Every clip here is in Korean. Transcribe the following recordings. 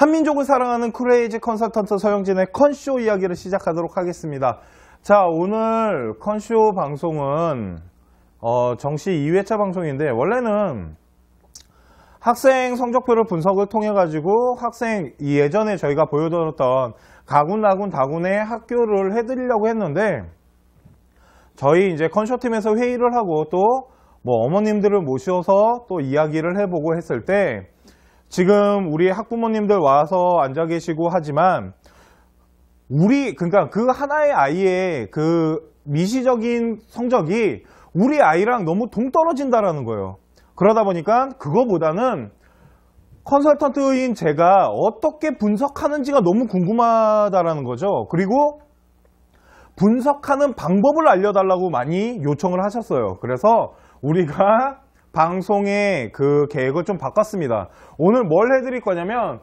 한민족을 사랑하는 크레이지 컨설턴트 서영진의 컨쇼 이야기를 시작하도록 하겠습니다. 자, 오늘 컨쇼 방송은 정시 2회차 방송인데, 원래는 학생 성적표를 분석을 통해 가지고 학생 예전에 저희가 보여드렸던 가군의 학교를 해드리려고 했는데, 저희 이제 컨쇼팀에서 회의를 하고 또 뭐 어머님들을 모셔서 또 이야기를 해보고 했을 때, 지금 우리 학부모님들 와서 앉아 계시고 하지만 그러니까 그 하나의 아이의 그 미시적인 성적이 우리 아이랑 너무 동떨어진다라는 거예요. 그러다 보니까 그거보다는 컨설턴트인 제가 어떻게 분석하는지가 너무 궁금하다라는 거죠. 그리고 분석하는 방법을 알려달라고 많이 요청을 하셨어요. 그래서 우리가 방송의 그 계획을 좀 바꿨습니다. 오늘 뭘 해드릴 거냐면,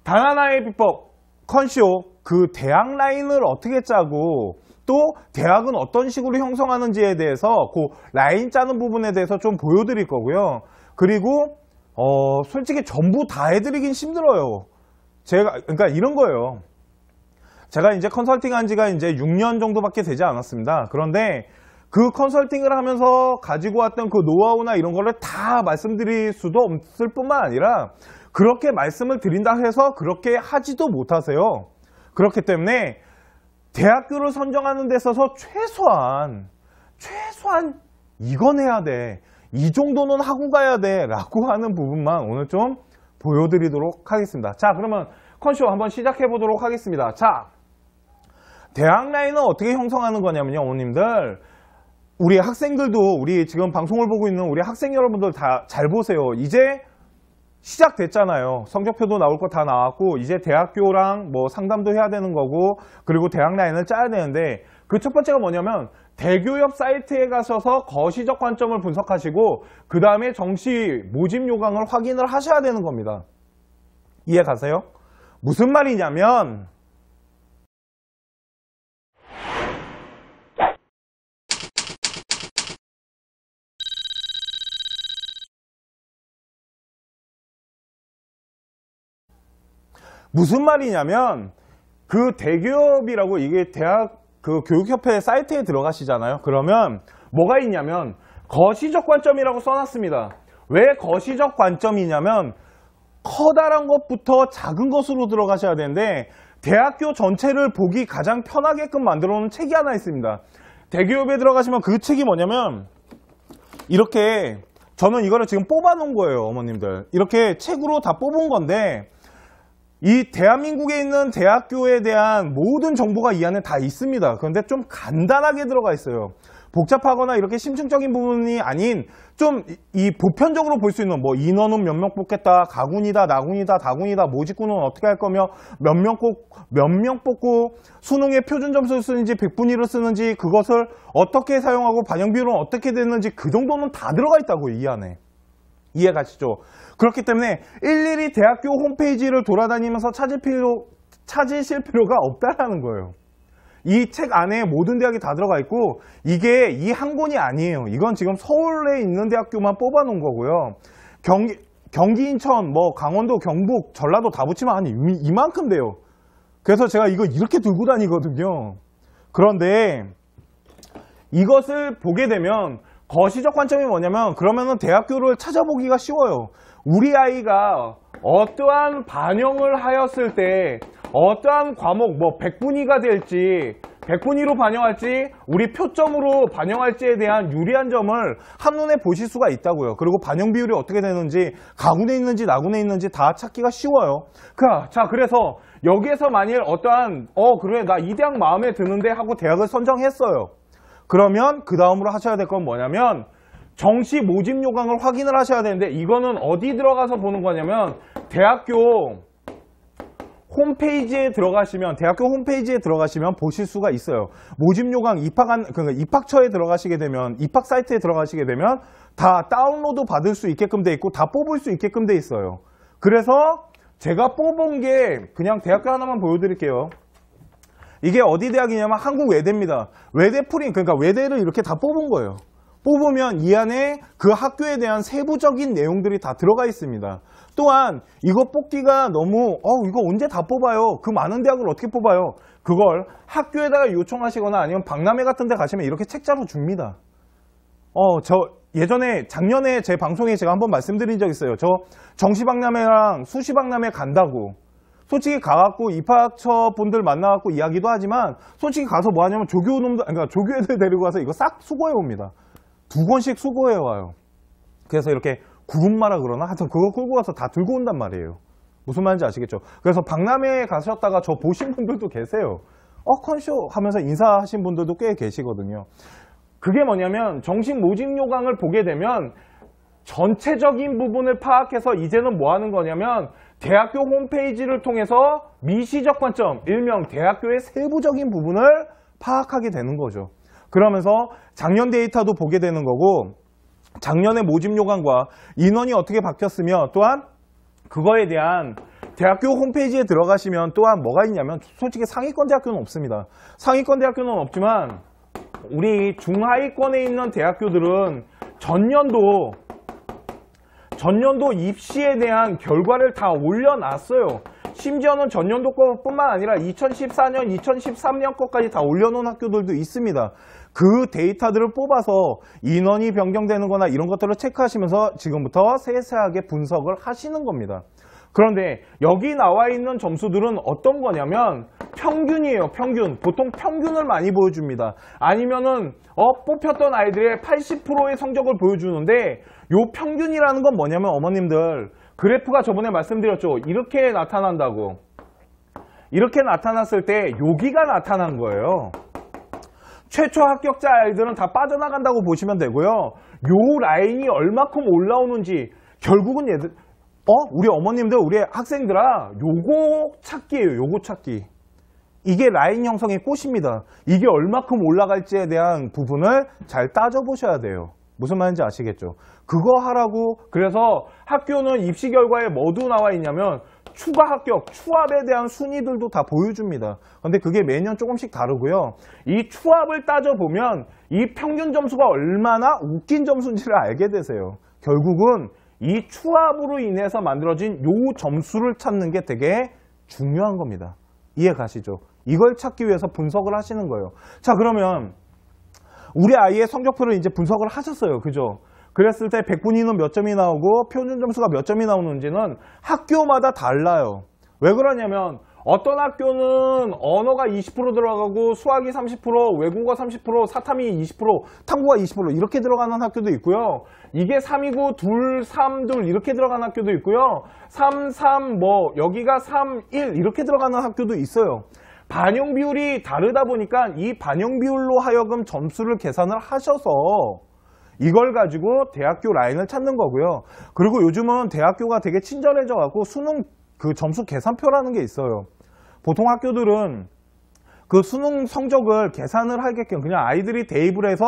단 하나의 비법 컨쇼, 그 대학 라인을 어떻게 짜고 또 대학은 어떤 식으로 형성하는지에 대해서 그 라인 짜는 부분에 대해서 좀 보여드릴 거고요. 그리고 솔직히 전부 다 해드리긴 힘들어요. 그러니까 이런 거예요. 제가 이제 컨설팅 한 지가 이제 6년 정도밖에 되지 않았습니다. 그런데 그 컨설팅을 하면서 가지고 왔던 그 노하우나 이런 거를 다 말씀드릴 수도 없을 뿐만 아니라, 그렇게 말씀을 드린다 해서 그렇게 하지도 못하세요. 그렇기 때문에 대학교를 선정하는 데 있어서 최소한 이건 해야 돼, 이 정도는 하고 가야 돼 라고 하는 부분만 오늘 좀 보여드리도록 하겠습니다. 자, 그러면 컨쇼 한번 시작해 보도록 하겠습니다. 자, 대학 라인은 어떻게 형성하는 거냐면요, 어머님들, 우리 학생들도, 우리 지금 방송을 보고 있는 우리 학생 여러분들 다 잘 보세요. 이제 시작됐잖아요. 성적표도 나올 거 다 나왔고, 이제 대학교랑 뭐 상담도 해야 되는 거고, 그리고 대학 라인을 짜야 되는데, 그 첫 번째가 뭐냐면 대교협 사이트에 가셔서 거시적 관점을 분석하시고 그 다음에 정시 모집 요강을 확인을 하셔야 되는 겁니다. 이해 가세요? 무슨 말이냐면, 그 대기업이라고, 이게 대학 그 교육협회 사이트에 들어가시잖아요. 그러면 뭐가 있냐면 거시적 관점이라고 써놨습니다. 왜 거시적 관점이냐면 커다란 것부터 작은 것으로 들어가셔야 되는데, 대학교 전체를 보기 가장 편하게끔 만들어 놓은 책이 하나 있습니다. 대기업에 들어가시면 그 책이 뭐냐면, 이렇게, 저는 이거를 지금 뽑아 놓은 거예요, 어머님들. 이렇게 책으로 다 뽑은 건데, 이 대한민국에 있는 대학교에 대한 모든 정보가 이 안에 다 있습니다. 그런데 좀 간단하게 들어가 있어요. 복잡하거나 이렇게 심층적인 부분이 아닌, 좀 이 보편적으로 볼 수 있는, 뭐 인원은 몇 명 뽑겠다, 가군이다, 나군이다, 다군이다, 모집군은 어떻게 할 거며, 몇 명 뽑고 수능에 표준 점수를 쓰는지 100분위를 쓰는지, 그것을 어떻게 사용하고 반영 비율은 어떻게 됐는지, 그 정도는 다 들어가 있다고요, 이 안에. 이해 가시죠? 그렇기 때문에 일일이 대학교 홈페이지를 돌아다니면서 찾으실 필요가 없다라는 거예요. 이 책 안에 모든 대학이 다 들어가 있고, 이게 이 한 권이 아니에요. 이건 지금 서울에 있는 대학교만 뽑아 놓은 거고요. 경기, 인천, 뭐 강원도, 경북, 전라도 다 붙이면 한 이만큼 돼요. 그래서 제가 이거 이렇게 들고 다니거든요. 그런데 이것을 보게 되면 거시적 관점이 뭐냐면, 그러면은 대학교를 찾아보기가 쉬워요. 우리 아이가 어떠한 반영을 하였을 때 어떠한 과목, 뭐 100분위가 될지 100분위로 반영할지 우리 표점으로 반영할지에 대한 유리한 점을 한눈에 보실 수가 있다고요. 그리고 반영 비율이 어떻게 되는지, 가군에 있는지 나군에 있는지 다 찾기가 쉬워요. 자, 그래서 여기에서 만일 어떠한 그래, 나 이 대학 마음에 드는데 하고 대학을 선정했어요. 그러면 그 다음으로 하셔야 될 건 뭐냐면, 정시 모집 요강을 확인을 하셔야 되는데, 이거는 어디 들어가서 보는 거냐면, 대학교 홈페이지에 들어가시면 보실 수가 있어요. 모집 요강 그러니까 입학처에 들어가시게 되면, 입학 사이트에 들어가시게 되면 다 다운로드 받을 수 있게끔 돼 있고 다 뽑을 수 있게끔 돼 있어요. 그래서 제가 뽑은 게 그냥 대학교 하나만 보여드릴게요. 이게 어디 대학이냐면 한국 외대입니다. 외대 프린, 그러니까 외대를 이렇게 다 뽑은 거예요. 뽑으면 이 안에 그 학교에 대한 세부적인 내용들이 다 들어가 있습니다. 또한 이거 뽑기가 너무 이거 언제 다 뽑아요? 그 많은 대학을 어떻게 뽑아요? 그걸 학교에다가 요청하시거나 아니면 박람회 같은 데 가시면 이렇게 책자로 줍니다. 저 예전에 작년에 제 방송에 제가 한번 말씀드린 적 있어요. 저 정시박람회랑 수시박람회 간다고. 솔직히 가갖고 입학처 분들 만나갖고 이야기도 하지만 솔직히 가서 뭐 하냐면 그러니까 조교 애들 데리고 가서 이거 싹 수고해 옵니다. 2권씩 수고해 와요. 그래서 이렇게 구분마라 그러나 하여튼 그거 끌고 가서 다 들고 온단 말이에요. 무슨 말인지 아시겠죠? 그래서 박람회에 가셨다가 저 보신 분들도 계세요. 컨쇼 하면서 인사하신 분들도 꽤 계시거든요. 그게 뭐냐면 정식 모집 요강을 보게 되면 전체적인 부분을 파악해서 이제는 뭐 하는 거냐면 대학교 홈페이지를 통해서 미시적 관점, 일명 대학교의 세부적인 부분을 파악하게 되는 거죠. 그러면서 작년 데이터도 보게 되는 거고 작년의 모집 요강과 인원이 어떻게 바뀌었으며 또한 그거에 대한 대학교 홈페이지에 들어가시면 또한 뭐가 있냐면 솔직히 상위권 대학교는 없습니다. 상위권 대학교는 없지만 우리 중하위권에 있는 대학교들은 전년도 입시에 대한 결과를 다 올려놨어요. 심지어는 전년도 거뿐만 아니라 2014년, 2013년 거까지 다 올려놓은 학교들도 있습니다. 그 데이터들을 뽑아서 인원이 변경되는 거나 이런 것들을 체크하시면서 지금부터 세세하게 분석을 하시는 겁니다. 그런데 여기 나와 있는 점수들은 어떤 거냐면 평균이에요. 평균. 보통 평균을 많이 보여줍니다. 아니면은 뽑혔던 아이들의 80%의 성적을 보여주는데 요 평균이라는 건 뭐냐면 어머님들 그래프가 저번에 말씀드렸죠. 이렇게 나타난다고. 이렇게 나타났을 때 여기가 나타난 거예요. 최초 합격자 아이들은 다 빠져나간다고 보시면 되고요. 요 라인이 얼마큼 올라오는지 결국은 얘들 우리 어머님들, 우리 학생들아, 요거 찾기예요. 요거 찾기. 이게 라인 형성의 꽃입니다. 이게 얼마큼 올라갈지에 대한 부분을 잘 따져보셔야 돼요. 무슨 말인지 아시겠죠? 그거 하라고. 그래서 학교는 입시 결과에 뭐도 나와 있냐면 추가 합격, 추합에 대한 순위들도 다 보여줍니다. 근데 그게 매년 조금씩 다르고요. 이 추합을 따져보면 이 평균 점수가 얼마나 웃긴 점수인지를 알게 되세요. 결국은 이 추합으로 인해서 만들어진 요 점수를 찾는 게 되게 중요한 겁니다. 이해 가시죠? 이걸 찾기 위해서 분석을 하시는 거예요. 자, 그러면 우리 아이의 성적표를 이제 분석을 하셨어요. 그죠? 그랬을 때 100분위는 몇 점이 나오고 표준 점수가 몇 점이 나오는지는 학교마다 달라요. 왜 그러냐면 어떤 학교는 언어가 20% 들어가고 수학이 30%, 외국어 30%, 사탐이 20%, 탐구가 20% 이렇게 들어가는 학교도 있고요. 이게 3이고 2, 3, 2 이렇게 들어가는 학교도 있고요. 3, 3, 여기가 3, 1 이렇게 들어가는 학교도 있어요. 반영 비율이 다르다 보니까 이 반영 비율로 하여금 점수를 계산을 하셔서 이걸 가지고 대학교 라인을 찾는 거고요. 그리고 요즘은 대학교가 되게 친절해져 갖고 수능 그 점수 계산표라는 게 있어요. 보통 학교들은 그 수능 성적을 계산을 하게끔 그냥 아이들이 대입을 해서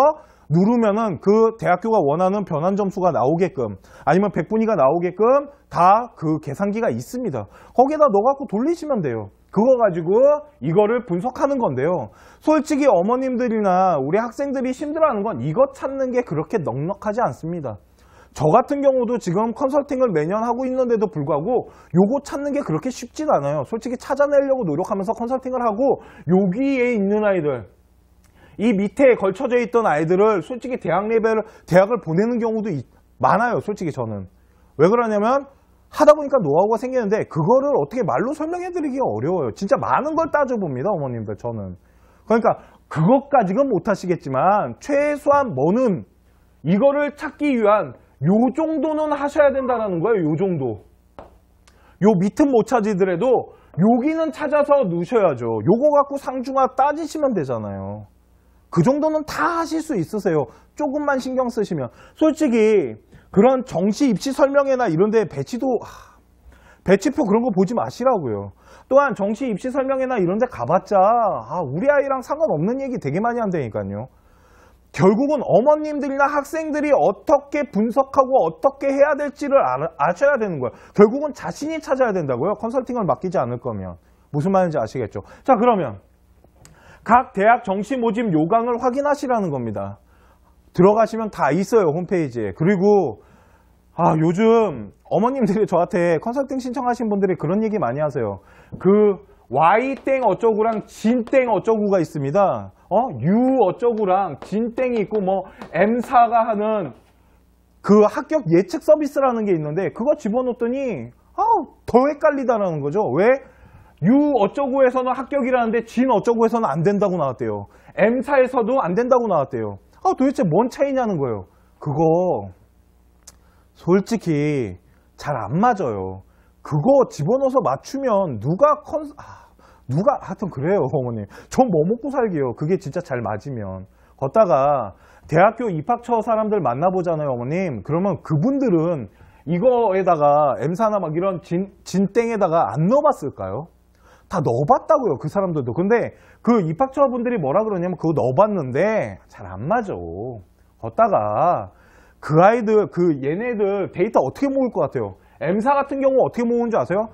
누르면은 그 대학교가 원하는 변환 점수가 나오게끔 아니면 100분위가 나오게끔 다 그 계산기가 있습니다. 거기에다 넣어갖고 돌리시면 돼요. 그거 가지고 이거를 분석하는 건데요. 솔직히 어머님들이나 우리 학생들이 힘들어하는 건 이거 찾는 게 그렇게 넉넉하지 않습니다. 저 같은 경우도 지금 컨설팅을 매년 하고 있는데도 불구하고 요거 찾는 게 그렇게 쉽진 않아요. 솔직히 찾아내려고 노력하면서 컨설팅을 하고 여기에 있는 아이들 이 밑에 걸쳐져 있던 아이들을 솔직히 대학을 보내는 경우도 많아요. 솔직히 저는. 왜 그러냐면 하다 보니까 노하우가 생기는데 그거를 어떻게 말로 설명해드리기가 어려워요. 진짜 많은 걸 따져봅니다. 어머님들 저는. 그러니까 그것까지는 못하시겠지만 최소한 뭐는 이거를 찾기 위한 요 정도는 하셔야 된다는 거예요. 요 정도. 요 밑은 못 찾으더라도 여기는 찾아서 넣으셔야죠. 요거 갖고 상중하 따지시면 되잖아요. 그 정도는 다 하실 수 있으세요. 조금만 신경 쓰시면. 솔직히 그런 정시 입시 설명회나 이런 데 배치표 그런 거 보지 마시라고요. 또한 정시 입시 설명회나 이런 데 가봤자 우리 아이랑 상관없는 얘기 되게 많이 한다니까요. 결국은 어머님들이나 학생들이 어떻게 분석하고 어떻게 해야 될지를 아셔야 되는 거예요. 결국은 자신이 찾아야 된다고요. 컨설팅을 맡기지 않을 거면. 무슨 말인지 아시겠죠? 자, 그러면 각 대학 정시 모집 요강을 확인하시라는 겁니다. 들어가시면 다 있어요, 홈페이지에. 그리고 요즘 어머님들이 저한테 컨설팅 신청하신 분들이 그런 얘기 많이 하세요. 그 Y땡 어쩌구랑 진땡 어쩌구가 있습니다. U 어쩌구랑 진땡이 있고 뭐 M사가 하는 그 합격 예측 서비스라는 게 있는데 그거 집어넣었더니 더 헷갈리다라는 거죠. 왜? U 어쩌구에서는 합격이라는데 진 어쩌구에서는 안 된다고 나왔대요. M사에서도 안 된다고 나왔대요. 도대체 뭔 차이냐는 거예요. 그거 솔직히 잘 안 맞아요. 그거 집어넣어서 맞추면 하여튼 그래요, 어머님. 전 뭐 먹고 살게요. 그게 진짜 잘 맞으면. 걷다가 대학교 입학처 사람들 만나보잖아요, 어머님. 그러면 그분들은 이거에다가 M사나 막 이런 진땡에다가 안 넣어봤을까요? 다 넣어봤다고요, 그 사람들도. 근데 그 입학처 분들이 뭐라 그러냐면 그거 넣어봤는데 잘 안 맞아. 걷다가 얘네들 데이터 어떻게 모을 것 같아요? M사 같은 경우 어떻게 모으는 줄 아세요?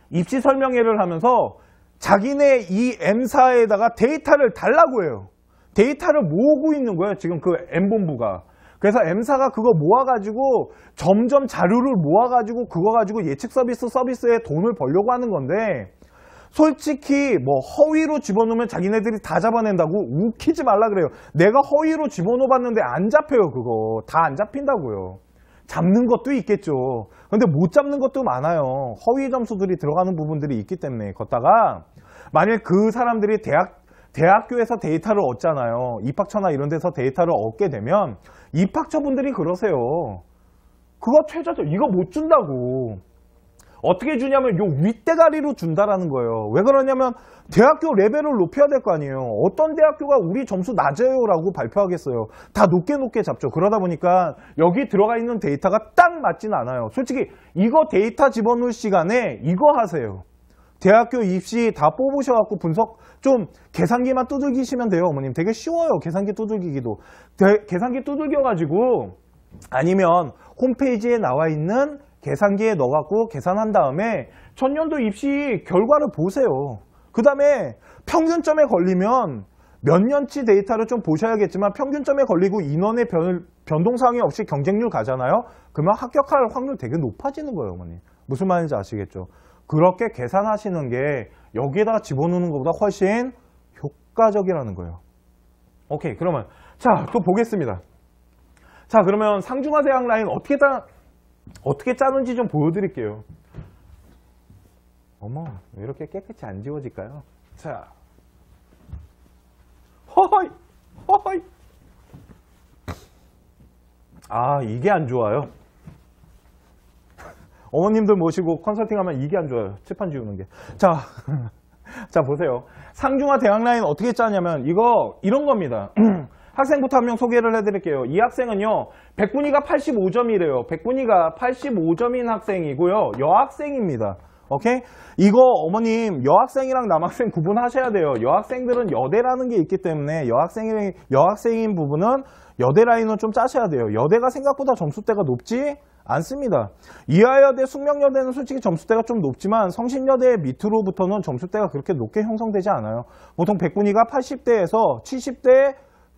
입시 설명회를 하면서 자기네 이 M사에다가 데이터를 달라고 해요. 데이터를 모으고 있는 거예요, 지금 그 M본부가. 그래서 M사가 그거 모아가지고 점점 자료를 모아가지고 그거 가지고 예측 서비스에 돈을 벌려고 하는 건데 솔직히 뭐 허위로 집어넣으면 자기네들이 다 잡아낸다고 웃기지 말라 그래요. 내가 허위로 집어넣어봤는데 안 잡혀요, 그거. 다 안 잡힌다고요. 잡는 것도 있겠죠. 근데 못 잡는 것도 많아요. 허위 점수들이 들어가는 부분들이 있기 때문에. 걷다가 만일 그 사람들이 대학교에서 데이터를 얻잖아요. 입학처나 이런 데서 데이터를 얻게 되면 입학처분들이 그러세요. 그거 최저죠. 이거 못 준다고. 어떻게 주냐면 요 윗대가리로 준다라는 거예요. 왜 그러냐면 대학교 레벨을 높여야 될 거 아니에요. 어떤 대학교가 우리 점수 낮아요라고 발표하겠어요. 다 높게 잡죠. 그러다 보니까 여기 들어가 있는 데이터가 딱 맞진 않아요. 솔직히 이거 데이터 집어넣을 시간에 이거 하세요. 대학교 입시 다 뽑으셔갖고 분석 좀 계산기만 두들기시면 돼요, 어머님. 되게 쉬워요, 계산기 두들기기도. 계산기 두들겨가지고 아니면 홈페이지에 나와 있는 계산기에 넣어갖고 계산한 다음에 전년도 입시 결과를 보세요. 그 다음에 평균점에 걸리면 몇 년치 데이터를 좀 보셔야겠지만 평균점에 걸리고 인원의 변동사항이 없이 경쟁률 가잖아요. 그러면 합격할 확률 되게 높아지는 거예요, 어머니. 무슨 말인지 아시겠죠? 그렇게 계산하시는 게 여기에다가 집어넣는 것보다 훨씬 효과적이라는 거예요. 오케이, 그러면 자, 또 보겠습니다. 자, 그러면 상중하 대학 라인 어떻게 짜는지 좀 보여드릴게요. 어머, 왜 이렇게 깨끗이 안 지워질까요? 자, 허허이. 이게 안 좋아요. 어머님들 모시고 컨설팅하면 이게 안 좋아요. 칠판 지우는 게. 자, 보세요. 상중하 대학 라인 어떻게 짜냐면 이런 겁니다. 학생부터 한 명 소개를 해드릴게요. 이 학생은요, 백분위가 85점이래요. 백분위가 85점인 학생이고요. 여학생입니다. 오케이? 이거 어머님 여학생이랑 남학생 구분하셔야 돼요. 여학생들은 여대라는 게 있기 때문에 여학생인 부분은 여대 라인을 좀 짜셔야 돼요. 여대가 생각보다 점수대가 높지 않습니다. 이하여대, 숙명여대는 솔직히 점수대가 좀 높지만 성신여대 밑으로부터는 점수대가 그렇게 높게 형성되지 않아요. 보통 백분위가 80대에서 70대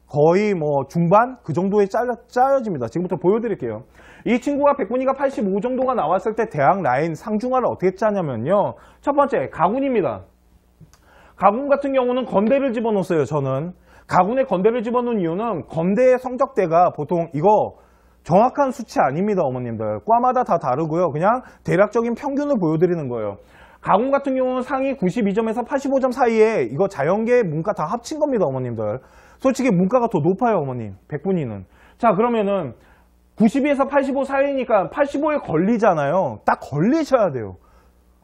거의 뭐 중반 그 정도에 짜여집니다. 지금부터 보여드릴게요. 이 친구가 백분위가 85 정도가 나왔을 때 대학 라인 상중하를 어떻게 짜냐면요. 첫 번째, 가군입니다. 가군 같은 경우는 건대를 집어넣었어요, 저는. 가군에 건대를 집어넣은 이유는 건대의 성적대가 보통 이거 정확한 수치 아닙니다, 어머님들. 과마다 다 다르고요. 그냥 대략적인 평균을 보여드리는 거예요. 가군 같은 경우는 상위 92점에서 85점 사이에 이거 자연계, 문과 다 합친 겁니다, 어머님들. 솔직히 문과가 더 높아요, 어머님. 백분위는. 자, 그러면은 92에서 85 사이니까 85에 걸리잖아요. 딱 걸리셔야 돼요.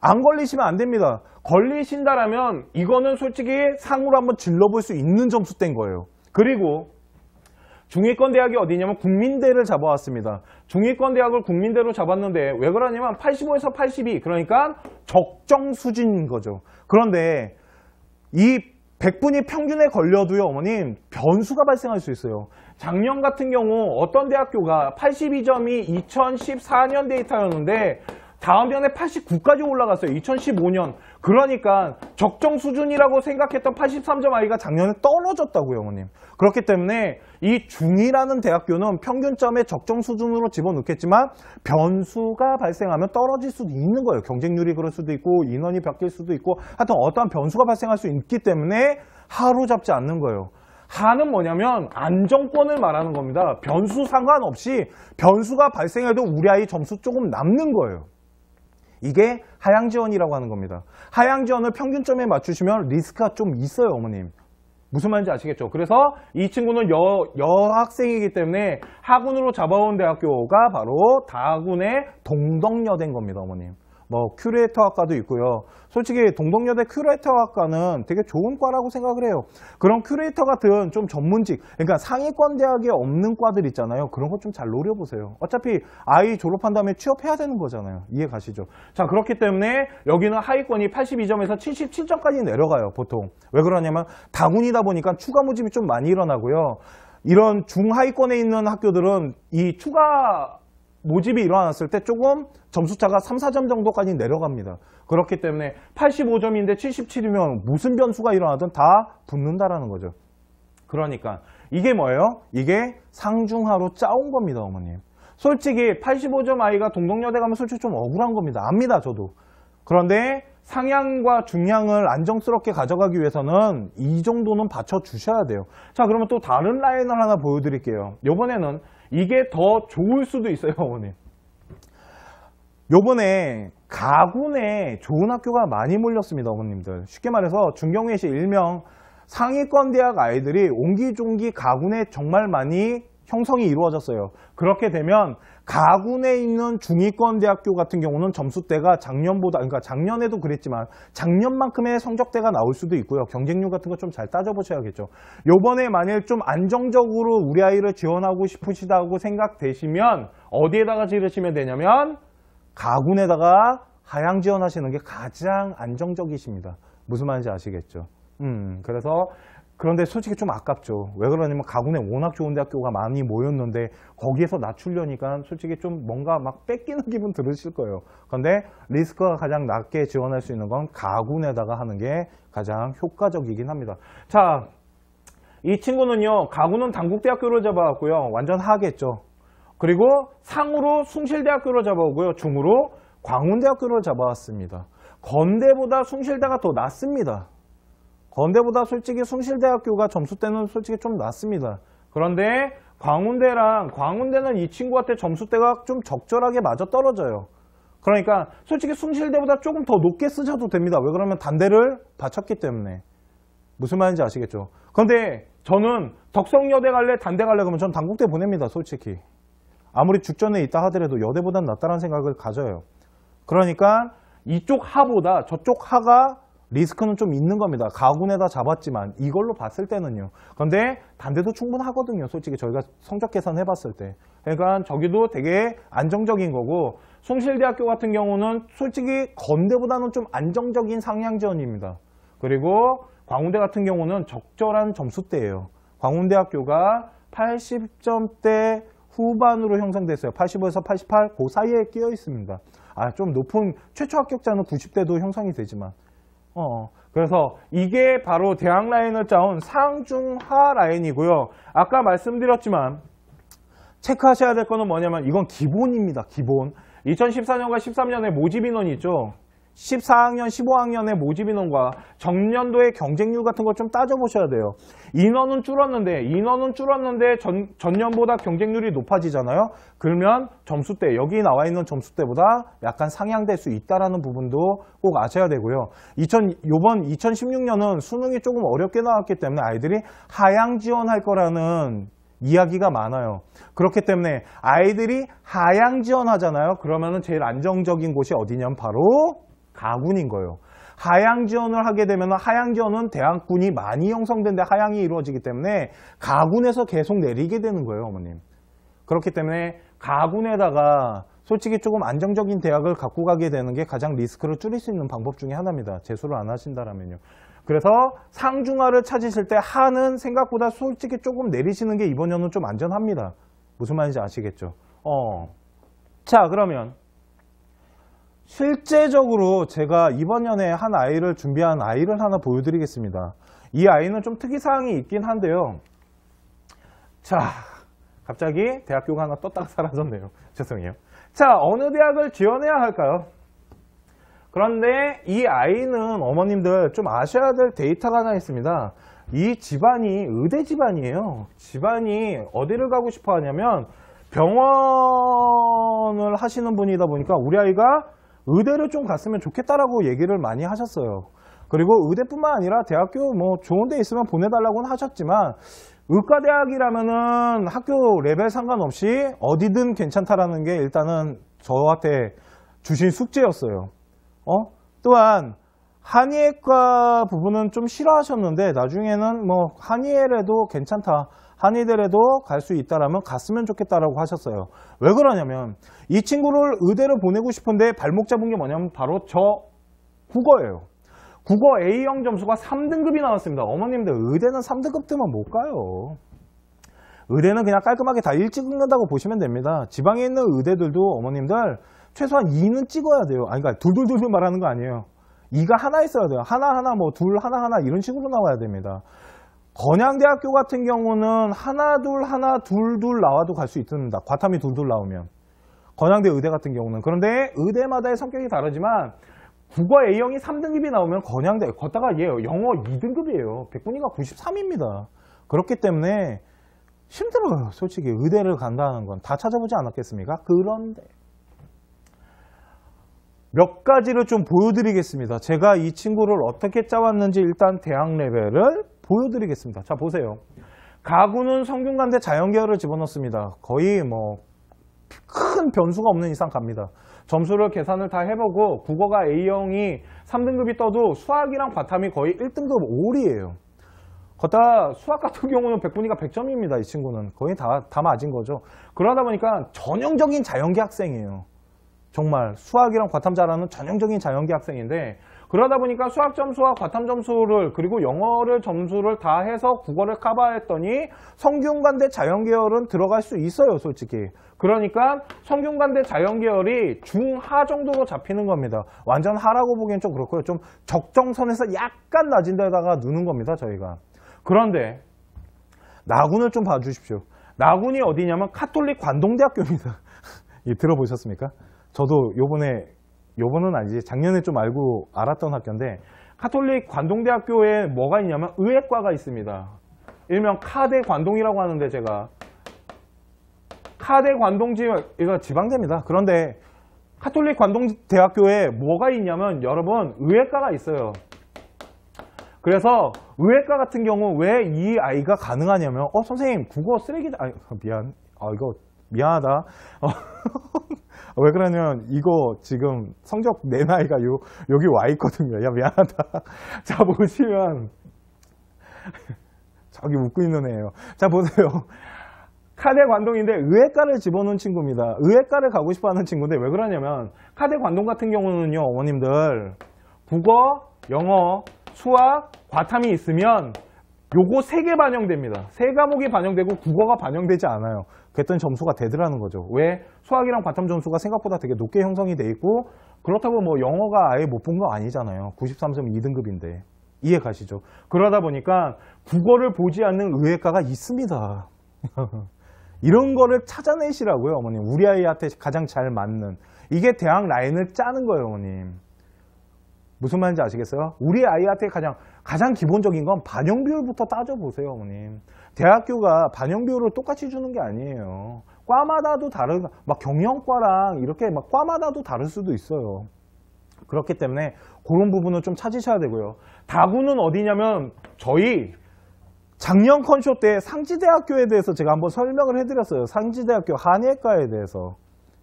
안 걸리시면 안 됩니다. 걸리신다라면 이거는 솔직히 상으로 한번 질러볼 수 있는 점수대인 거예요. 그리고 중위권 대학이 어디냐면 국민대를 잡아왔습니다. 중위권 대학을 국민대로 잡았는데 왜 그러냐면 85에서 82, 그러니까 적정 수준인 거죠. 그런데 이 백분위 평균에 걸려도요, 어머님, 변수가 발생할 수 있어요. 작년 같은 경우 어떤 대학교가 82점이 2014년 데이터였는데 다음 년에 89까지 올라갔어요. 2015년. 그러니까 적정 수준이라고 생각했던 83점 아이가 작년에 떨어졌다고요, 어머님. 그렇기 때문에 이 중2라는 대학교는 평균점의 적정 수준으로 집어넣겠지만 변수가 발생하면 떨어질 수도 있는 거예요. 경쟁률이 그럴 수도 있고 인원이 바뀔 수도 있고 하여튼 어떠한 변수가 발생할 수 있기 때문에 하루 잡지 않는 거예요. 하는 뭐냐면 안정권을 말하는 겁니다. 변수 상관없이 변수가 발생해도 우리 아이 점수 조금 남는 거예요. 이게 하향 지원이라고 하는 겁니다. 하향 지원을 평균점에 맞추시면 리스크가 좀 있어요, 어머님. 무슨 말인지 아시겠죠? 그래서 이 친구는 여학생이기 때문에 하군으로 잡아온 대학교가 바로 다군의 동덕여대인 겁니다, 어머님. 뭐 큐레이터 학과도 있고요. 솔직히 동덕여대 큐레이터 학과는 되게 좋은 과라고 생각을 해요. 그런 큐레이터 같은 좀 전문직, 그러니까 상위권 대학에 없는 과들 있잖아요. 그런 거 좀 잘 노려보세요. 어차피 아이 졸업한 다음에 취업해야 되는 거잖아요. 이해 가시죠? 자, 그렇기 때문에 여기는 하위권이 82점에서 77점까지 내려가요, 보통. 왜 그러냐면 다군이다 보니까 추가 모집이 좀 많이 일어나고요. 이런 중하위권에 있는 학교들은 이 추가 모집이 일어났을 때 조금 점수차가 3, 4점 정도까지 내려갑니다. 그렇기 때문에 85점인데 77이면 무슨 변수가 일어나든 다 붙는다라는 거죠. 그러니까 이게 뭐예요? 이게 상중하로 짜온 겁니다, 어머님. 솔직히 85점 아이가 동덕여대 가면 솔직히 좀 억울한 겁니다. 압니다, 저도. 그런데 상향과 중향을 안정스럽게 가져가기 위해서는 이 정도는 받쳐주셔야 돼요. 자, 그러면 또 다른 라인을 하나 보여드릴게요. 이번에는 이게 더 좋을 수도 있어요, 어머님. 요번에 가군에 좋은 학교가 많이 몰렸습니다, 어머님들. 쉽게 말해서 중경외시 일명 상위권 대학 아이들이 옹기종기 가군에 정말 많이 형성이 이루어졌어요. 그렇게 되면 가군에 있는 중위권 대학교 같은 경우는 점수대가 작년보다, 그러니까 작년에도 그랬지만 작년만큼의 성적대가 나올 수도 있고요. 경쟁률 같은 거 좀 잘 따져보셔야겠죠. 요번에 만일 좀 안정적으로 우리 아이를 지원하고 싶으시다고 생각되시면 어디에다가 지르시면 되냐면 가군에다가 하향 지원하시는 게 가장 안정적이십니다. 무슨 말인지 아시겠죠? 그래서 그런데 솔직히 좀 아깝죠. 왜 그러냐면 가군에 워낙 좋은 대학교가 많이 모였는데 거기에서 낮추려니까 솔직히 좀 뭔가 막 뺏기는 기분 들으실 거예요. 그런데 리스크가 가장 낮게 지원할 수 있는 건 가군에다가 하는 게 가장 효과적이긴 합니다. 자, 이 친구는요, 가군은 단국대학교를 잡아왔고요. 완전 하겠죠. 그리고 상으로 숭실대학교를 잡아오고요. 중으로 광운대학교를 잡아왔습니다. 건대보다 숭실대가 더 낫습니다. 건대보다 솔직히 숭실대학교가 점수대는 솔직히 좀 낮습니다. 그런데 광운대는 이 친구한테 점수대가 좀 적절하게 맞아 떨어져요. 그러니까 솔직히 숭실대보다 조금 더 높게 쓰셔도 됩니다. 왜 그러면 단대를 바쳤기 때문에. 무슨 말인지 아시겠죠? 그런데 저는 덕성여대 갈래 단대 갈래 그러면 전 단국대 보냅니다, 솔직히. 아무리 죽전에 있다 하더라도 여대보단 낫다는 생각을 가져요. 그러니까 이쪽 하보다 저쪽 하가 리스크는 좀 있는 겁니다. 가군에다 잡았지만 이걸로 봤을 때는요. 그런데 단대도 충분하거든요. 솔직히 저희가 성적 계산해 봤을 때. 그러니까 저기도 되게 안정적인 거고 숭실대학교 같은 경우는 솔직히 건대보다는 좀 안정적인 상향 지원입니다. 그리고 광운대 같은 경우는 적절한 점수대예요. 광운대학교가 80점대 후반으로 형성됐어요. 85에서 88, 그 사이에 끼어 있습니다. 좀 높은 최초 합격자는 90대도 형성이 되지만 그래서 이게 바로 대학 라인을 짜온 상중하 라인이고요. 아까 말씀드렸지만 체크하셔야 될 거는 뭐냐면 이건 기본입니다. 기본. 2014년과 13년에 모집 인원이 있죠. 14학년, 15학년의 모집 인원과 전년도의 경쟁률 같은 거 좀 따져보셔야 돼요. 인원은 줄었는데 전년보다 경쟁률이 높아지잖아요. 그러면 점수대, 여기 나와 있는 점수대보다 약간 상향될 수 있다는 부분도 꼭 아셔야 되고요. 요번 2016년은 수능이 조금 어렵게 나왔기 때문에 아이들이 하향 지원할 거라는 이야기가 많아요. 그렇기 때문에 아이들이 하향 지원하잖아요. 그러면은 제일 안정적인 곳이 어디냐면 바로 가군인 거예요. 하향 지원을 하게 되면 하향 지원은 대학군이 많이 형성된데 하향이 이루어지기 때문에 가군에서 계속 내리게 되는 거예요, 어머님. 그렇기 때문에 가군에다가 솔직히 조금 안정적인 대학을 갖고 가게 되는 게 가장 리스크를 줄일 수 있는 방법 중에 하나입니다. 재수를 안 하신다라면요. 그래서 상중하를 찾으실 때 하는 생각보다 솔직히 조금 내리시는 게 이번 년은 좀 안전합니다. 무슨 말인지 아시겠죠? 자, 그러면 실제적으로 제가 이번 연에 한 아이를 준비한 아이를 하나 보여드리겠습니다. 이 아이는 좀 특이사항이 있긴 한데요. 자, 갑자기 대학교가 하나 떴다가 사라졌네요. 죄송해요. 자, 어느 대학을 지원해야 할까요? 그런데 이 아이는 어머님들 좀 아셔야 될 데이터가 하나 있습니다. 이 집안이 의대 집안이에요. 집안이 어디를 가고 싶어 하냐면 병원을 하시는 분이다 보니까 우리 아이가 의대를 좀 갔으면 좋겠다라고 얘기를 많이 하셨어요. 그리고 의대뿐만 아니라 대학교 뭐 좋은 데 있으면 보내달라고는 하셨지만 의과대학이라면은 학교 레벨 상관없이 어디든 괜찮다라는 게 일단은 저한테 주신 숙제였어요. 또한 한의학과 부분은 좀 싫어하셨는데 나중에는 뭐 한의대라도 괜찮다. 한의대라도 갈 수 있다라면 갔으면 좋겠다라고 하셨어요. 왜 그러냐면 이 친구를 의대로 보내고 싶은데 발목 잡은 게 뭐냐면 바로 저 국어예요. 국어 A형 점수가 3등급이 나왔습니다. 어머님들 의대는 3등급 뜨면 못 가요. 의대는 그냥 깔끔하게 다 1 찍는다고 보시면 됩니다. 지방에 있는 의대들도 어머님들 최소한 2는 찍어야 돼요. 아니, 그러니까 둘둘둘 말하는 거 아니에요. 2가 하나 있어야 돼요. 하나, 뭐 둘, 하나 이런 식으로 나와야 됩니다. 건양대학교 같은 경우는 하나, 둘 나와도 갈 수 있습니다. 과탐이 둘 나오면. 건양대 의대 같은 경우는. 그런데 의대마다의 성격이 다르지만 국어 A형이 3등급이 나오면 건양대, 걷다가 얘 영어 2등급이에요. 백분위가 93입니다. 그렇기 때문에 힘들어요. 솔직히 의대를 간다는 건. 다 찾아보지 않았겠습니까? 그런데 몇 가지를 좀 보여드리겠습니다. 제가 이 친구를 어떻게 짜왔는지 일단 대학 레벨을 보여드리겠습니다. 자, 보세요. 가구는 성균관대 자연계열을 집어넣습니다. 거의 뭐 큰 변수가 없는 이상 갑니다. 점수를 계산을 다 해보고 국어가 A형이 3등급이 떠도 수학이랑 과탐이 거의 1등급 5이에요. 걷다 수학 같은 경우는 백분위가 100점입니다. 이 친구는 거의 다 맞은 거죠. 그러다 보니까 전형적인 자연계 학생이에요. 정말 수학이랑 과탐 잘하는 전형적인 자연계 학생인데 그러다 보니까 수학 점수와 과탐 점수를 그리고 영어를 점수를 다 해서 국어를 커버했더니 성균관대 자연계열은 들어갈 수 있어요. 솔직히. 그러니까 성균관대 자연계열이 중하 정도로 잡히는 겁니다. 완전 하라고 보기엔 좀 그렇고요. 좀 적정선에서 약간 낮은 데다가 누는 겁니다. 저희가. 그런데 나군을 좀 봐주십시오. 나군이 어디냐면 카톨릭 관동대학교입니다. 들어보셨습니까? 저도 요번은 아니지 작년에 좀 알았던 학교인데 카톨릭 관동대학교에 뭐가 있냐면 의학과가 있습니다. 일명 카대 관동이라고 하는데 제가 카대 관동지 이거 지방대입니다. 그런데 카톨릭 관동대학교에 뭐가 있냐면 여러분 의학과가 있어요. 그래서 의학과 같은 경우 왜 이 아이가 가능하냐면 선생님 국어 쓰레기다. 이거 미안하다. 왜 그러냐면 이거 지금 성적 낸 아이가 여기 와 있거든요. 야 미안하다. 자 보시면 저기 웃고 있는 애예요. 자 보세요. 카대 관동인데 의학과를 집어넣은 친구입니다. 의학과를 가고 싶어하는 친구인데 왜 그러냐면 카대 관동 같은 경우는요. 어머님들 국어, 영어, 수학, 과탐이 있으면 요거 3개 반영됩니다. 3과목이 반영되고 국어가 반영되지 않아요. 그랬더니 점수가 되더라는 거죠. 왜? 수학이랑 과탐 점수가 생각보다 되게 높게 형성이 돼 있고 그렇다고 뭐 영어가 아예 못 본 거 아니잖아요. 93점 2등급인데. 이해 가시죠? 그러다 보니까 국어를 보지 않는 의학과가 있습니다. 이런 거를 찾아내시라고요, 어머님. 우리 아이한테 가장 잘 맞는. 이게 대학 라인을 짜는 거예요, 어머님. 무슨 말인지 아시겠어요? 우리 아이한테 가장 기본적인 건 반영 비율부터 따져보세요, 어머님. 대학교가 반영 비율을 똑같이 주는 게 아니에요. 과마다도 막 경영과랑 이렇게 막 과마다도 다를 수도 있어요. 그렇기 때문에 그런 부분은 좀 찾으셔야 되고요. 다구는 어디냐면 저희 작년 컨쇼 때 상지대학교에 대해서 제가 한번 설명을 해드렸어요. 상지대학교 한의학과에 대해서.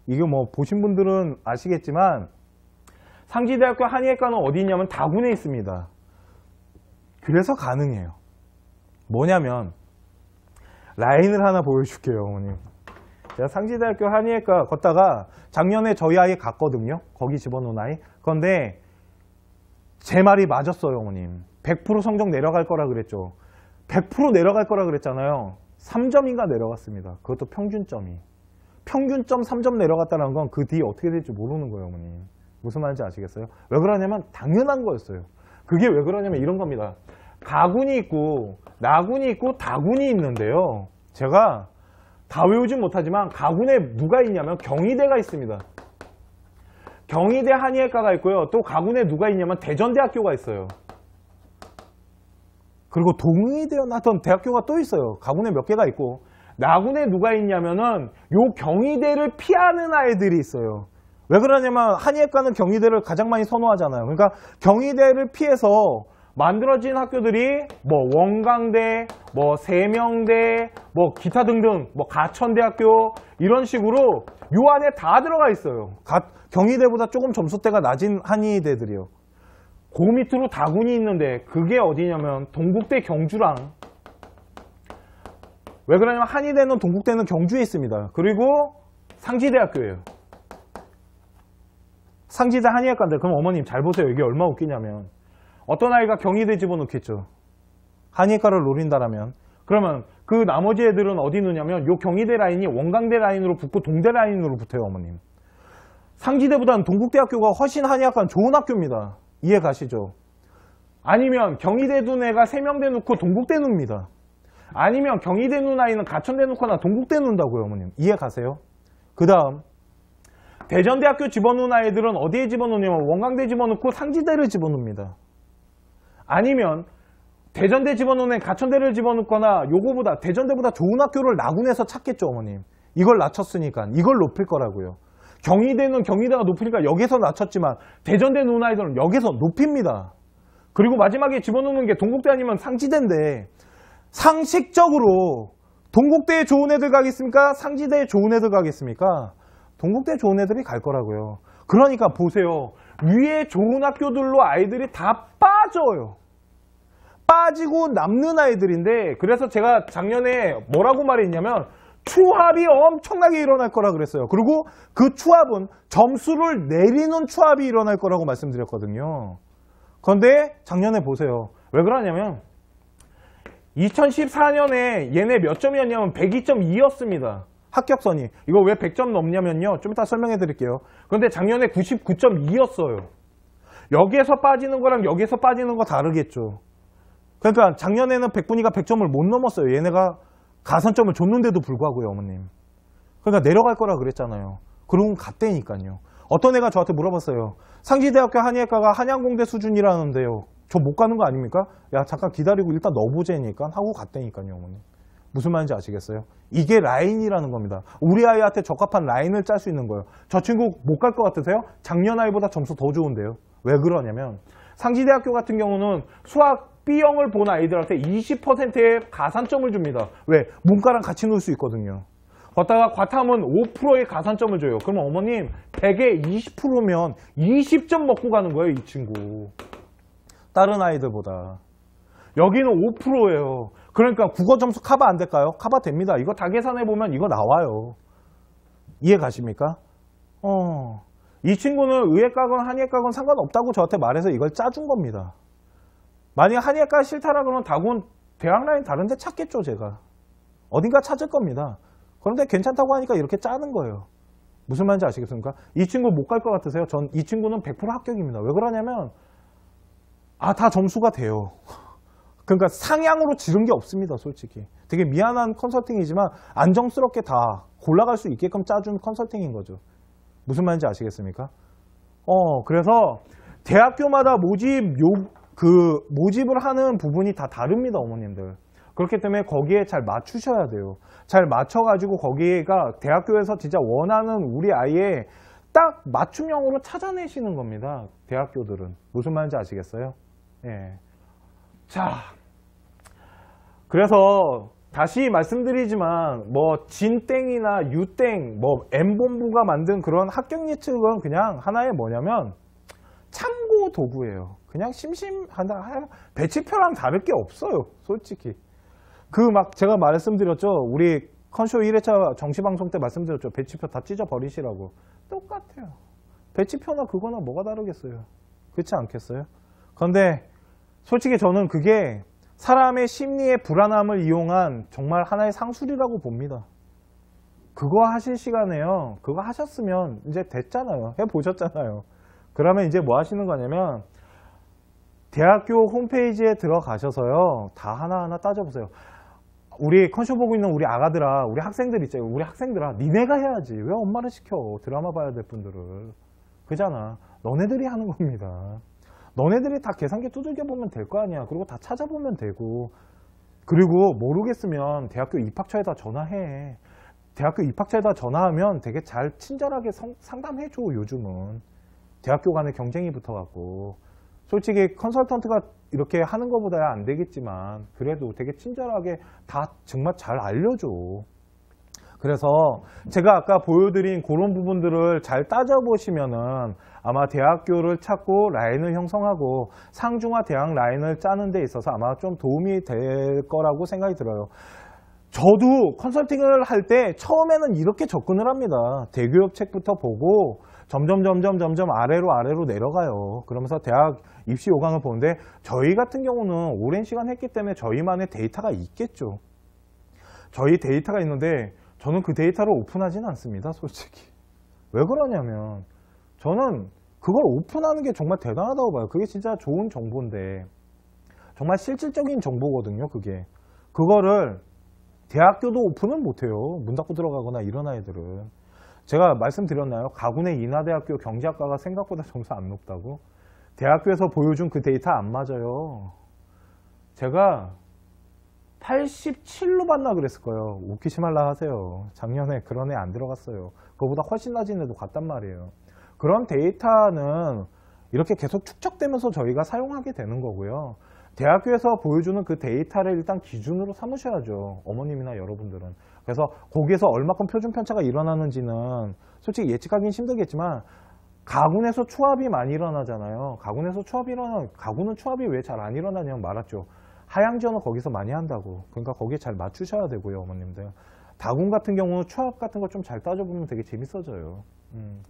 이게 뭐 보신 분들은 아시겠지만 상지대학교 한의학과는 어디 있냐면 다군에 있습니다. 그래서 가능해요. 뭐냐면 라인을 하나 보여줄게요, 어머님. 제가 상지대학교 한의학과 걷다가 작년에 저희 아이 갔거든요. 거기 집어넣은 아이. 그런데 제 말이 맞았어요, 어머님. 100% 성적 내려갈 거라 그랬죠. 100% 내려갈 거라 그랬잖아요. 3점인가 내려갔습니다. 그것도 평균점이. 평균점 3점 내려갔다는 건 그 뒤에 어떻게 될지 모르는 거예요, 어머님. 무슨 말인지 아시겠어요? 왜 그러냐면 당연한 거였어요. 그게 왜 그러냐면 이런 겁니다. 가군이 있고 나군이 있고 다군이 있는데요. 제가 다 외우진 못하지만 가군에 누가 있냐면 경희대가 있습니다. 경희대 한의학과가 있고요. 또 가군에 누가 있냐면 대전대학교가 있어요. 그리고 동의대였나 하던 대학교가 또 있어요. 가군에 몇 개가 있고 나군에 누가 있냐면은 요 경희대를 피하는 아이들이 있어요. 왜 그러냐면 한의학과는 경희대를 가장 많이 선호하잖아요. 그러니까 경희대를 피해서 만들어진 학교들이 뭐 원광대, 뭐 세명대, 뭐 기타 등등, 뭐 가천대학교 이런 식으로 요 안에 다 들어가 있어요. 경희대보다 조금 점수대가 낮은 한의대들이요. 그 밑으로 다군이 있는데 그게 어디냐면 동국대 경주랑, 왜 그러냐면 한의대는 동국대는 경주에 있습니다. 그리고 상지대학교예요. 상지대 한의학과인데 그럼 어머님 잘 보세요. 이게 얼마나 웃기냐면 어떤 아이가 경희대 집어넣겠죠. 한의과를 노린다라면. 그러면 그 나머지 애들은 어디 넣냐면 요 경희대 라인이 원광대 라인으로 붙고 동대 라인으로 붙어요. 어머님. 상지대보다는 동국대학교가 훨씬 한의학과는 좋은 학교입니다. 이해 가시죠? 아니면 경희대 둔 애가 세명대 놓고 동국대 눕니다. 아니면 경희대 눈 아이는 가천대 놓거나 동국대 놓는다고요. 어머님. 이해 가세요? 그 다음 대전대학교 집어넣은 아이들은 어디에 집어넣냐면 원광대 집어넣고 상지대를 집어넣습니다. 아니면 대전대 집어넣은 애 가천대를 집어넣거나 요거보다 대전대보다 좋은 학교를 나군에서 찾겠죠. 어머님. 이걸 낮췄으니까 이걸 높일 거라고요. 경희대는 경희대가 높으니까 여기서 낮췄지만 대전대 놓은 아이들은 여기서 높입니다. 그리고 마지막에 집어넣는 게 동국대 아니면 상지대인데 상식적으로 동국대에 좋은 애들 가겠습니까? 상지대에 좋은 애들 가겠습니까? 동국대 좋은 애들이 갈 거라고요. 그러니까 보세요. 위에 좋은 학교들로 아이들이 다 빠져요. 빠지고 남는 아이들인데 그래서 제가 작년에 뭐라고 말했냐면 추합이 엄청나게 일어날 거라 그랬어요. 그리고 그 추합은 점수를 내리는 추합이 일어날 거라고 말씀드렸거든요. 그런데 작년에 보세요. 왜 그러냐면 2014년에 얘네 몇 점이었냐면 102.2였습니다. 합격선이. 이거 왜 100점 넘냐면요. 좀 이따 설명해 드릴게요. 그런데 작년에 99.2였어요. 여기에서 빠지는 거랑 여기에서 빠지는 거 다르겠죠. 그러니까 작년에는 100분위가 100점을 못 넘었어요. 얘네가 가산점을 줬는데도 불구하고요. 어머님. 그러니까 내려갈 거라 그랬잖아요. 그러고 갔대니까요. 어떤 애가 저한테 물어봤어요. 상지대학교 한의학과가 한양공대 수준이라는데요. 저 못 가는 거 아닙니까? 야 잠깐 기다리고 일단 넣어보자니까 하고 갔다니까요. 어머님. 무슨 말인지 아시겠어요? 이게 라인이라는 겁니다. 우리 아이한테 적합한 라인을 짤 수 있는 거예요. 저 친구 못 갈 것 같으세요? 작년 아이보다 점수 더 좋은데요. 왜 그러냐면 상지대학교 같은 경우는 수학 B형을 본 아이들한테 20%의 가산점을 줍니다. 왜? 문과랑 같이 놀 수 있거든요. 걷다가 과탐은 5%의 가산점을 줘요. 그러면 어머님 100에 20%면 20점 먹고 가는 거예요. 이 친구. 다른 아이들보다. 여기는 5%예요. 그러니까 국어 점수 커버 안 될까요? 커버 됩니다. 이거 다 계산해보면 이거 나와요. 이해 가십니까? 이 친구는 의예과건 한의과건 상관없다고 저한테 말해서 이걸 짜준 겁니다. 만약 한의과 싫다라 그러면 다군 대학 라인 다른 데 찾겠죠. 제가. 어딘가 찾을 겁니다. 그런데 괜찮다고 하니까 이렇게 짜는 거예요. 무슨 말인지 아시겠습니까? 이 친구 못 갈 것 같으세요? 전 이 친구는 100% 합격입니다. 왜 그러냐면 다 점수가 돼요. 그러니까 상향으로 지른 게 없습니다. 솔직히. 되게 미안한 컨설팅이지만 안정스럽게 다 골라갈 수 있게끔 짜준 컨설팅인 거죠. 무슨 말인지 아시겠습니까? 그래서 대학교마다 모집을 하는 부분이 다 다릅니다. 어머님들. 그렇기 때문에 거기에 잘 맞추셔야 돼요. 잘 맞춰가지고 거기가 대학교에서 진짜 원하는 우리 아이의 딱 맞춤형으로 찾아내시는 겁니다. 대학교들은. 무슨 말인지 아시겠어요? 예. 자, 그래서 다시 말씀드리지만 뭐 진땡이나 유땡, 뭐 M본부가 만든 그런 합격 예측은 그냥 하나의 뭐냐면 참고 도구예요. 그냥 심심하다. 배치표랑 다를 게 없어요. 솔직히. 제가 말씀드렸죠. 우리 컨쇼 1회차 정시방송 때 말씀드렸죠. 배치표 다 찢어버리시라고. 똑같아요. 배치표나 그거나 뭐가 다르겠어요. 그렇지 않겠어요? 그런데 솔직히 저는 그게 사람의 심리의 불안함을 이용한 정말 하나의 상술이라고 봅니다. 그거 하실 시간에요. 그거 하셨으면 이제 됐잖아요. 해보셨잖아요. 그러면 이제 뭐 하시는 거냐면 대학교 홈페이지에 들어가셔서요. 다 하나하나 따져보세요. 우리 컨쇼 보고 있는 우리 아가들아, 우리 학생들 있잖아요. 우리 학생들아, 니네가 해야지. 왜 엄마를 시켜? 드라마 봐야 될 분들을. 그잖아. 너네들이 하는 겁니다. 너네들이 다 계산기 두들겨 보면 될 거 아니야. 그리고 다 찾아보면 되고. 그리고 모르겠으면 대학교 입학처에다 전화해. 대학교 입학처에다 전화하면 되게 잘 친절하게 상담해줘. 요즘은 대학교 간의 경쟁이 붙어갖고 솔직히 컨설턴트가 이렇게 하는 것보다야 안 되겠지만 그래도 되게 친절하게 다 정말 잘 알려줘. 그래서 제가 아까 보여드린 그런 부분들을 잘 따져보시면은 아마 대학교를 찾고 라인을 형성하고 상중하 대학 라인을 짜는 데 있어서 아마 좀 도움이 될 거라고 생각이 들어요. 저도 컨설팅을 할 때 처음에는 이렇게 접근을 합니다. 대교육 책부터 보고 점점 아래로 내려가요. 그러면서 대학 입시 요강을 보는데 저희 같은 경우는 오랜 시간 했기 때문에 저희만의 데이터가 있겠죠. 저희 데이터가 있는데 저는 그 데이터를 오픈하지는 않습니다. 솔직히. 왜 그러냐면 저는 그걸 오픈하는 게 정말 대단하다고 봐요. 그게 진짜 좋은 정보인데 정말 실질적인 정보거든요. 그거를 대학교도 오픈을 못해요. 문 닫고 들어가거나 이런 아이들은. 제가 말씀드렸나요? 가군의 인하대학교 경제학과가 생각보다 점수 안 높다고? 대학교에서 보여준 그 데이터 안 맞아요. 제가 87로 봤나 그랬을 거예요. 웃기지 말라 하세요. 작년에 그런 애 안 들어갔어요. 그거보다 훨씬 낮은 애도 갔단 말이에요. 그런 데이터는 이렇게 계속 축적되면서 저희가 사용하게 되는 거고요. 대학교에서 보여주는 그 데이터를 일단 기준으로 삼으셔야죠. 어머님이나 여러분들은. 그래서 거기에서 얼마큼 표준 편차가 일어나는지는 솔직히 예측하기는 힘들겠지만 가군에서 추합이 많이 일어나잖아요. 가군은 추합이 왜 잘 안 일어나냐면 말았죠. 하향 지원을 거기서 많이 한다고. 그러니까 거기에 잘 맞추셔야 되고요, 어머님들. 다군 같은 경우는 추합 같은 거 좀 잘 따져보면 되게 재밌어져요.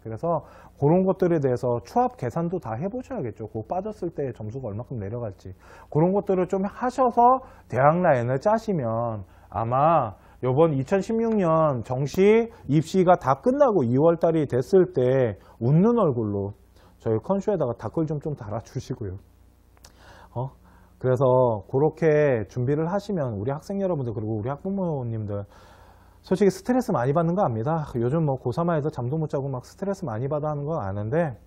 그래서 그런 것들에 대해서 추합 계산도 다 해보셔야겠죠. 그 빠졌을 때 점수가 얼마큼 내려갈지. 그런 것들을 좀 하셔서 대학 라인을 짜시면 아마 이번 2016년 정시 입시가 다 끝나고 2월 달이 됐을 때 웃는 얼굴로 저희 컨쇼에다가 댓글 좀 달아주시고요. 그래서 그렇게 준비를 하시면 우리 학생 여러분들 그리고 우리 학부모님들 솔직히 스트레스 많이 받는 거 압니다. 요즘 뭐 고3에서 잠도 못 자고 막 스트레스 많이 받아 하는 건 아는데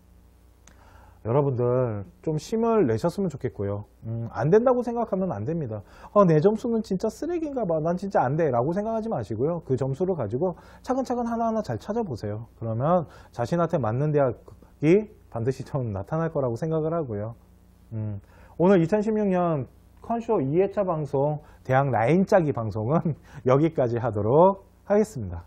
여러분들 좀 힘을 내셨으면 좋겠고요. 안 된다고 생각하면 안 됩니다. 내 점수는 진짜 쓰레기인가 봐. 난 진짜 안 돼. 라고 생각하지 마시고요. 그 점수를 가지고 차근차근 하나하나 잘 찾아보세요. 그러면 자신한테 맞는 대학이 반드시 좀 나타날 거라고 생각을 하고요. 오늘 2016년 컨쇼 2회차 방송 대학 라인 짜기 방송은 여기까지 하도록 하겠습니다.